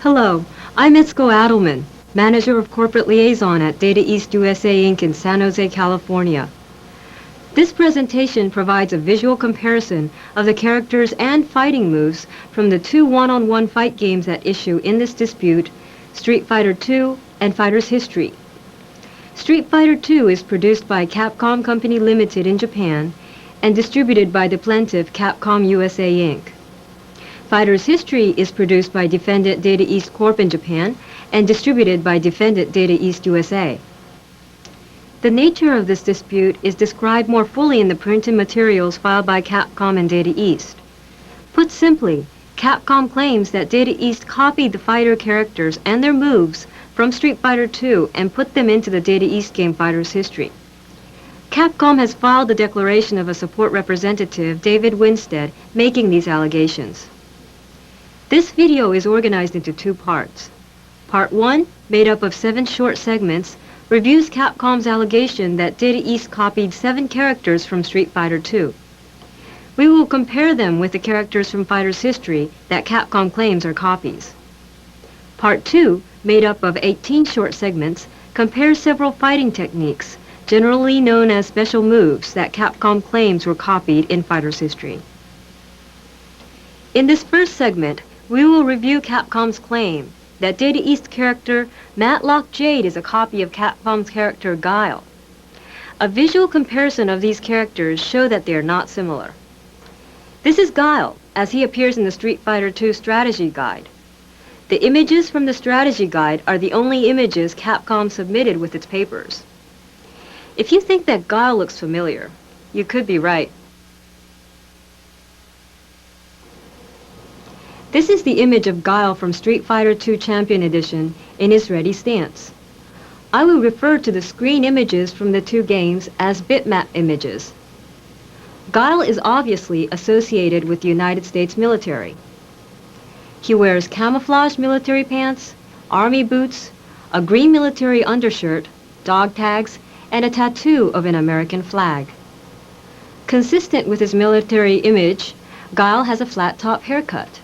Hello, I'm Itzko Adelman, Manager of Corporate Liaison at Data East U.S.A. Inc. in San Jose, California. This presentation provides a visual comparison of the characters and fighting moves from the two one-on-one fight games at issue in this dispute, Street Fighter II and Fighter's History. Street Fighter II is produced by Capcom Company Limited in Japan and distributed by the plaintiff Capcom U.S.A. Inc. Fighter's History is produced by defendant Data East Corp in Japan and distributed by defendant Data East USA. The nature of this dispute is described more fully in the printed materials filed by Capcom and Data East. Put simply, Capcom claims that Data East copied the fighter characters and their moves from Street Fighter II and put them into the Data East game Fighter's History. Capcom has filed the declaration of a support representative, David Winstead, making these allegations. This video is organized into two parts. Part 1, made up of 7 short segments, reviews Capcom's allegation that Data East copied 7 characters from Street Fighter II. We will compare them with the characters from Fighter's History that Capcom claims are copies. Part 2, made up of 18 short segments, compares several fighting techniques, generally known as special moves, that Capcom claims were copied in Fighter's History. In this first segment, we will review Capcom's claim that Data East character Matlock Jade is a copy of Capcom's character Guile. A visual comparison of these characters show that they are not similar. This is Guile, as he appears in the Street Fighter II strategy guide. The images from the strategy guide are the only images Capcom submitted with its papers. If you think that Guile looks familiar, you could be right. This is the image of Guile from Street Fighter II Champion Edition in his ready stance. I will refer to the screen images from the two games as bitmap images. Guile is obviously associated with the United States military. He wears camouflage military pants, army boots, a green military undershirt, dog tags, and a tattoo of an American flag. Consistent with his military image, Guile has a flat-top haircut.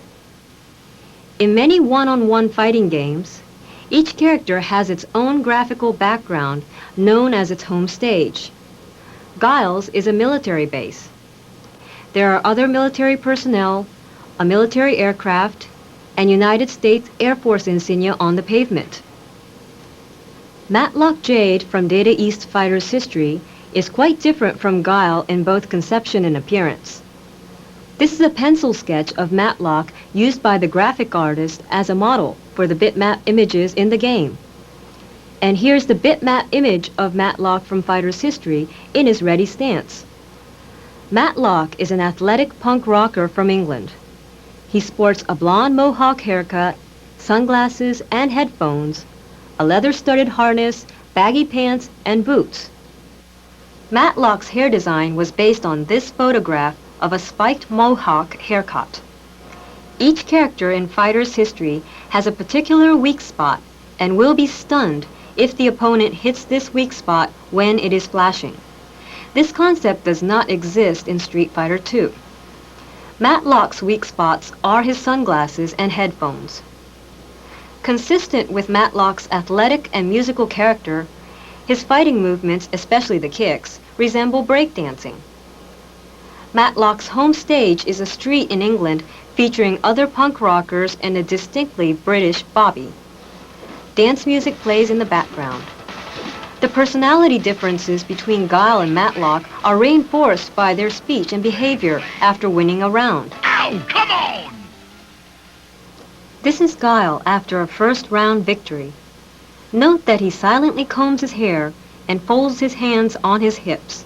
In many one-on-one fighting games, each character has its own graphical background known as its home stage. Guile's is a military base. There are other military personnel, a military aircraft, and United States Air Force insignia on the pavement. Matlock Jade from Data East Fighter's History is quite different from Guile in both conception and appearance. This is a pencil sketch of Matlock used by the graphic artist as a model for the bitmap images in the game. And here's the bitmap image of Matlock from Fighter's History in his ready stance. Matlock is an athletic punk rocker from England. He sports a blonde mohawk haircut, sunglasses and headphones, a leather-studded harness, baggy pants, and boots. Matlock's hair design was based on this photograph of a spiked mohawk haircut. Each character in Fighter's History has a particular weak spot and will be stunned if the opponent hits this weak spot when it is flashing. This concept does not exist in Street Fighter II. Matlock's weak spots are his sunglasses and headphones. Consistent with Matlock's athletic and musical character, his fighting movements, especially the kicks, resemble breakdancing. Matlock's home stage is a street in England featuring other punk rockers and a distinctly British bobby. Dance music plays in the background. The personality differences between Guile and Matlock are reinforced by their speech and behavior after winning a round. Ow, come on! This is Guile after a first round victory. Note that he silently combs his hair and folds his hands on his hips.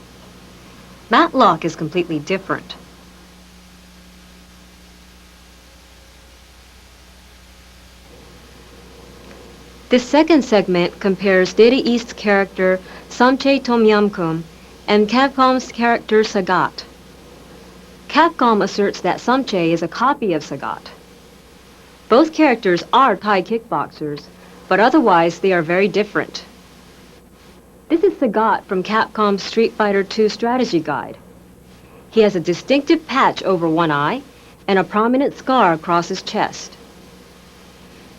Matlock is completely different. This second segment compares Data East's character Samche Tomyamkum and Capcom's character Sagat. Capcom asserts that Samche is a copy of Sagat. Both characters are Thai kickboxers, but otherwise they are very different. This is Sagat from Capcom's Street Fighter II strategy guide. He has a distinctive patch over one eye and a prominent scar across his chest.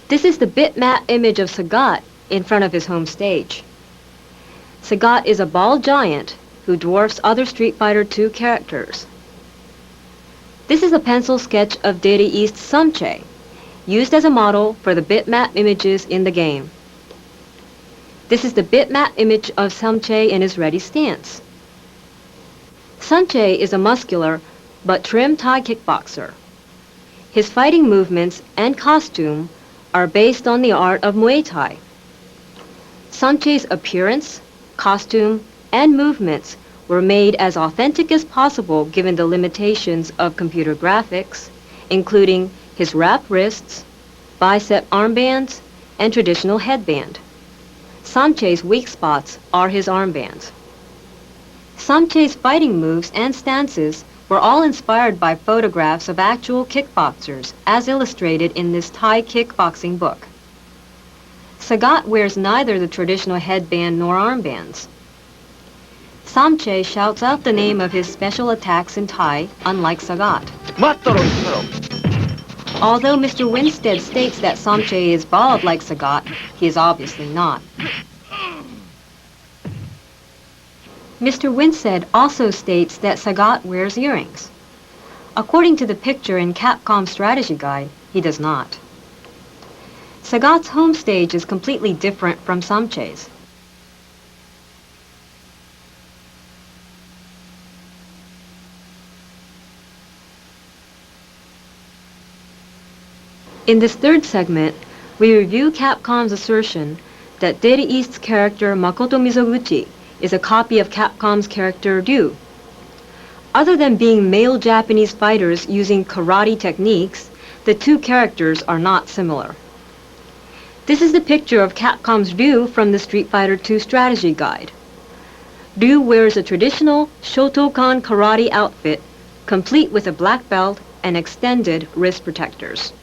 This is the bitmap image of Sagat in front of his home stage. Sagat is a bald giant who dwarfs other Street Fighter II characters. This is a pencil sketch of Data East Samche, used as a model for the bitmap images in the game. This is the bitmap image of Samche in his ready stance. Samche is a muscular but trim Thai kickboxer. His fighting movements and costume are based on the art of Muay Thai. Samche's appearance, costume, and movements were made as authentic as possible given the limitations of computer graphics, including his wrapped wrists, bicep armbands, and traditional headband. Samche's weak spots are his armbands. Samche's fighting moves and stances were all inspired by photographs of actual kickboxers, as illustrated in this Thai kickboxing book. Sagat wears neither the traditional headband nor armbands. Samche shouts out the name of his special attacks in Thai, unlike Sagat. Although Mr. Winstead states that Samche is bald like Sagat, he is obviously not. Mr. Winstead also states that Sagat wears earrings. According to the picture in Capcom's strategy guide, he does not. Sagat's home stage is completely different from Samche's. In this third segment, we review Capcom's assertion that Data East's character Makoto Mizoguchi is a copy of Capcom's character Ryu. Other than being male Japanese fighters using karate techniques, the two characters are not similar. This is the picture of Capcom's Ryu from the Street Fighter II strategy guide. Ryu wears a traditional Shotokan karate outfit, complete with a black belt and extended wrist protectors.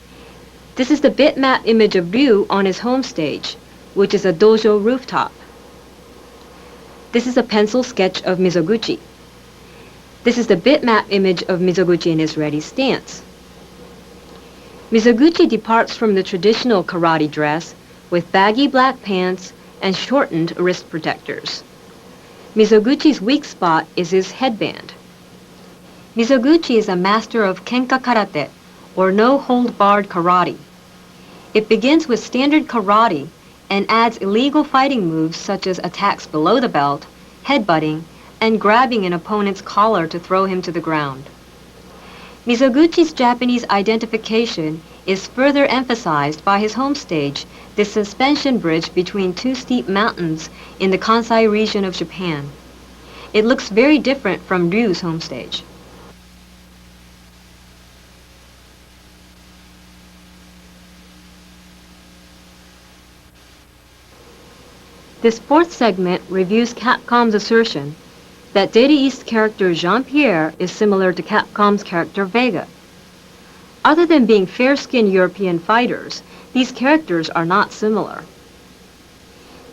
This is the bitmap image of Ryu on his home stage, which is a dojo rooftop. This is a pencil sketch of Mizoguchi. This is the bitmap image of Mizoguchi in his ready stance. Mizoguchi departs from the traditional karate dress with baggy black pants and shortened wrist protectors. Mizoguchi's weak spot is his headband. Mizoguchi is a master of Kenka Karate, or no-hold-barred karate. It begins with standard karate and adds illegal fighting moves such as attacks below the belt, headbutting, and grabbing an opponent's collar to throw him to the ground. Mizoguchi's Japanese identification is further emphasized by his home stage, the suspension bridge between two steep mountains in the Kansai region of Japan. It looks very different from Ryu's home stage. This fourth segment reviews Capcom's assertion that Data East's character Jean-Pierre is similar to Capcom's character Vega. Other than being fair-skinned European fighters, these characters are not similar.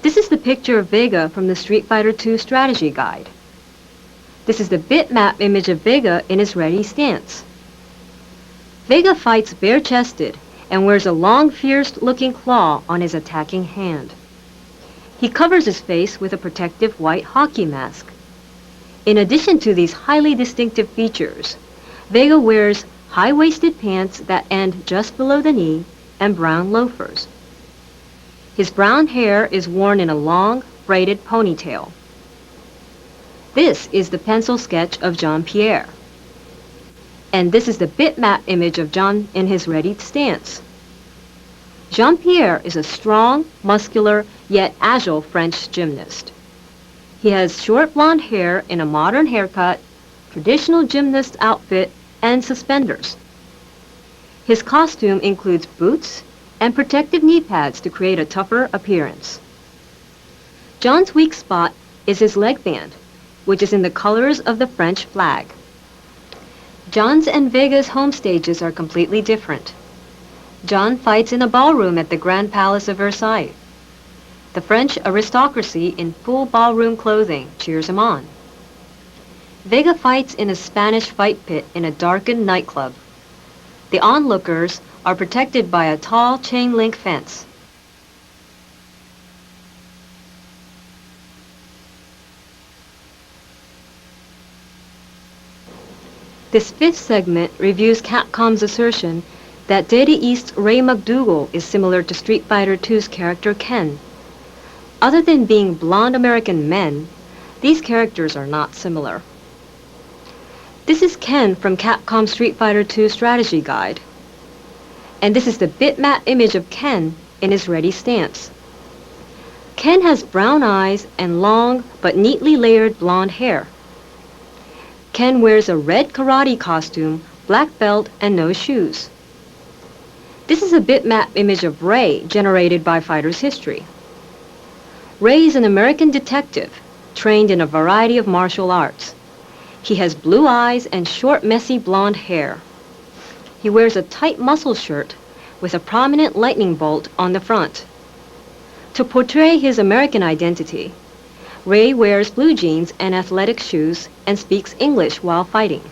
This is the picture of Vega from the Street Fighter II strategy guide. This is the bitmap image of Vega in his ready stance. Vega fights bare-chested and wears a long, fierce-looking claw on his attacking hand. He covers his face with a protective white hockey mask. In addition to these highly distinctive features, Vega wears high-waisted pants that end just below the knee and brown loafers. His brown hair is worn in a long, braided ponytail. This is the pencil sketch of Jean-Pierre. And this is the bitmap image of Jean in his ready stance. Jean-Pierre is a strong, muscular, yet agile French gymnast. He has short blonde hair in a modern haircut, traditional gymnast outfit, and suspenders. His costume includes boots and protective knee pads to create a tougher appearance. John's weak spot is his leg band, which is in the colors of the French flag. John's and Vega's home stages are completely different. John fights in a ballroom at the Grand Palace of Versailles. The French aristocracy in full ballroom clothing cheers him on. Vega fights in a Spanish fight pit in a darkened nightclub. The onlookers are protected by a tall chain-link fence. This fifth segment reviews Capcom's assertion that Data East's Ray McDougal is similar to Street Fighter II's character Ken. Other than being blonde American men, these characters are not similar. This is Ken from Capcom Street Fighter II Strategy Guide. And this is the bitmap image of Ken in his ready stance. Ken has brown eyes and long but neatly layered blonde hair. Ken wears a red karate costume, black belt, and no shoes. This is a bitmap image of Ray generated by Fighter's History. Ray is an American detective trained in a variety of martial arts. He has blue eyes and short, messy blonde hair. He wears a tight muscle shirt with a prominent lightning bolt on the front. To portray his American identity, Ray wears blue jeans and athletic shoes and speaks English while fighting.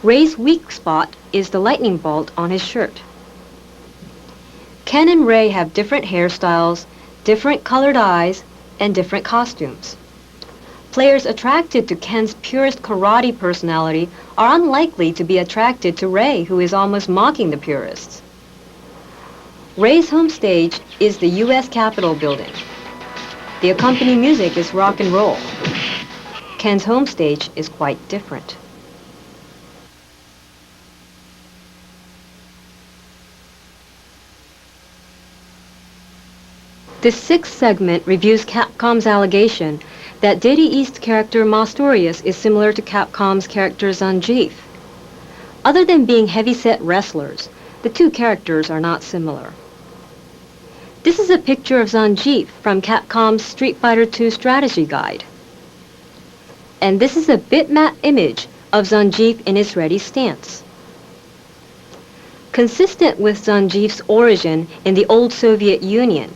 Ray's weak spot is the lightning bolt on his shirt. Ken and Ray have different hairstyles, different colored eyes, and different costumes. Players attracted to Ken's purest karate personality are unlikely to be attracted to Ray, who is almost mocking the purists. Ray's home stage is the U.S. Capitol building. The accompanying music is rock and roll. Ken's home stage is quite different. This sixth segment reviews Capcom's allegation that Data East character Mastorius is similar to Capcom's character Zangief. Other than being heavy-set wrestlers, the two characters are not similar. This is a picture of Zangief from Capcom's Street Fighter II Strategy Guide. And this is a bitmap image of Zangief in his ready stance. Consistent with Zangief's origin in the old Soviet Union,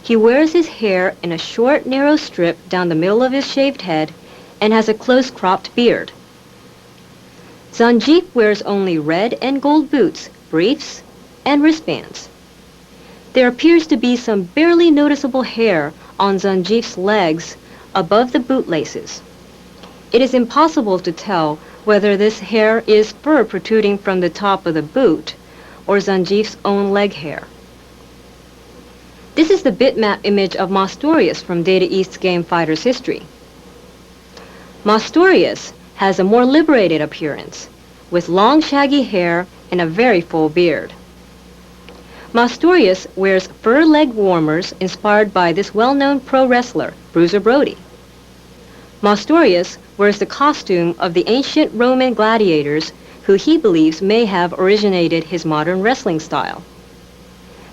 he wears his hair in a short, narrow strip down the middle of his shaved head and has a close-cropped beard. Zangief wears only red and gold boots, briefs, and wristbands. There appears to be some barely noticeable hair on Zangief's legs above the bootlaces. It is impossible to tell whether this hair is fur protruding from the top of the boot or Zangief's own leg hair. This is the bitmap image of Mastorius from Data East's game Fighter's History. Mastorius has a more liberated appearance, with long shaggy hair and a very full beard. Mastorius wears fur leg warmers inspired by this well-known pro wrestler, Bruiser Brody. Mastorius wears the costume of the ancient Roman gladiators who he believes may have originated his modern wrestling style.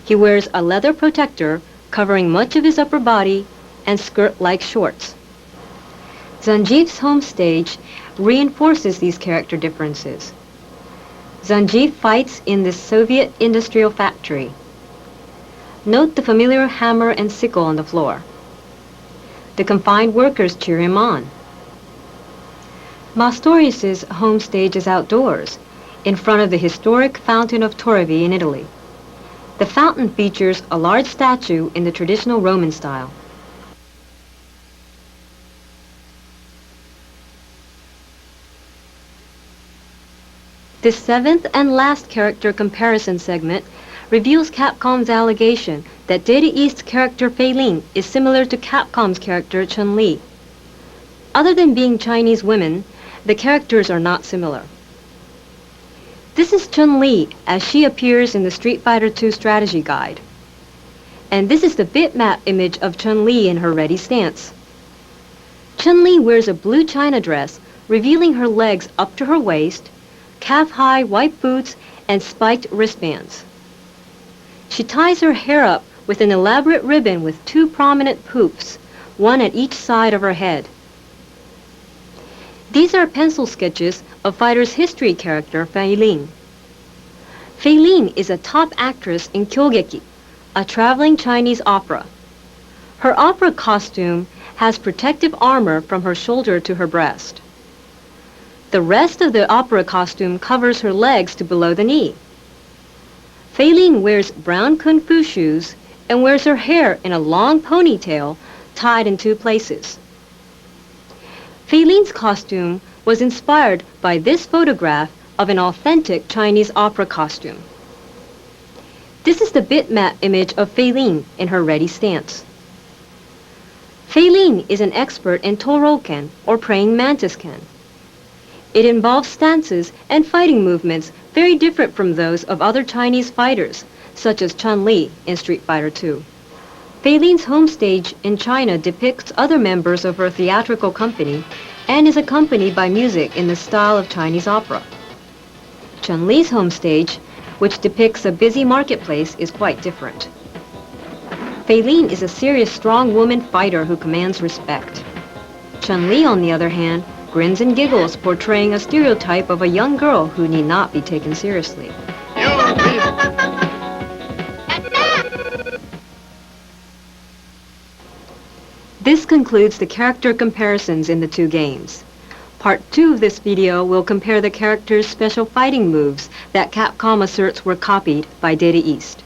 He wears a leather protector covering much of his upper body and skirt-like shorts. Zangief's home stage reinforces these character differences. Zangief fights in this Soviet industrial factory. Note the familiar hammer and sickle on the floor. The confined workers cheer him on. Mastorius's home stage is outdoors, in front of the historic Fountain of Trevi in Italy. The fountain features a large statue in the traditional Roman style. This seventh and last character comparison segment reveals Capcom's allegation that Data East's character Fei Ling is similar to Capcom's character Chun-Li. Other than being Chinese women, the characters are not similar. This is Chun-Li as she appears in the Street Fighter II Strategy Guide. And this is the bitmap image of Chun-Li in her ready stance. Chun-Li wears a blue china dress, revealing her legs up to her waist, calf-high white boots, and spiked wristbands. She ties her hair up with an elaborate ribbon with two prominent poofs, one at each side of her head. These are pencil sketches of Fighter's History character Fei Ling. Fei Ling is a top actress in Kyogeki, a traveling Chinese opera. Her opera costume has protective armor from her shoulder to her breast. The rest of the opera costume covers her legs to below the knee. Fei-Lin wears brown kung fu shoes and wears her hair in a long ponytail tied in 2 places. Fei-Lin's costume was inspired by this photograph of an authentic Chinese opera costume. This is the bitmap image of Fei-Lin in her ready stance. Fei-Lin is an expert in Toroken, or praying mantis ken. It involves stances and fighting movements very different from those of other Chinese fighters, such as Chun-Li in Street Fighter II. Fei-Lin's home stage in China depicts other members of her theatrical company and is accompanied by music in the style of Chinese opera. Chun-Li's home stage, which depicts a busy marketplace, is quite different. Fei-Lin is a serious, strong woman fighter who commands respect. Chun-Li, on the other hand, grins and giggles, portraying a stereotype of a young girl who need not be taken seriously. This concludes the character comparisons in the 2 games. Part 2 of this video will compare the characters' special fighting moves that Capcom asserts were copied by Data East.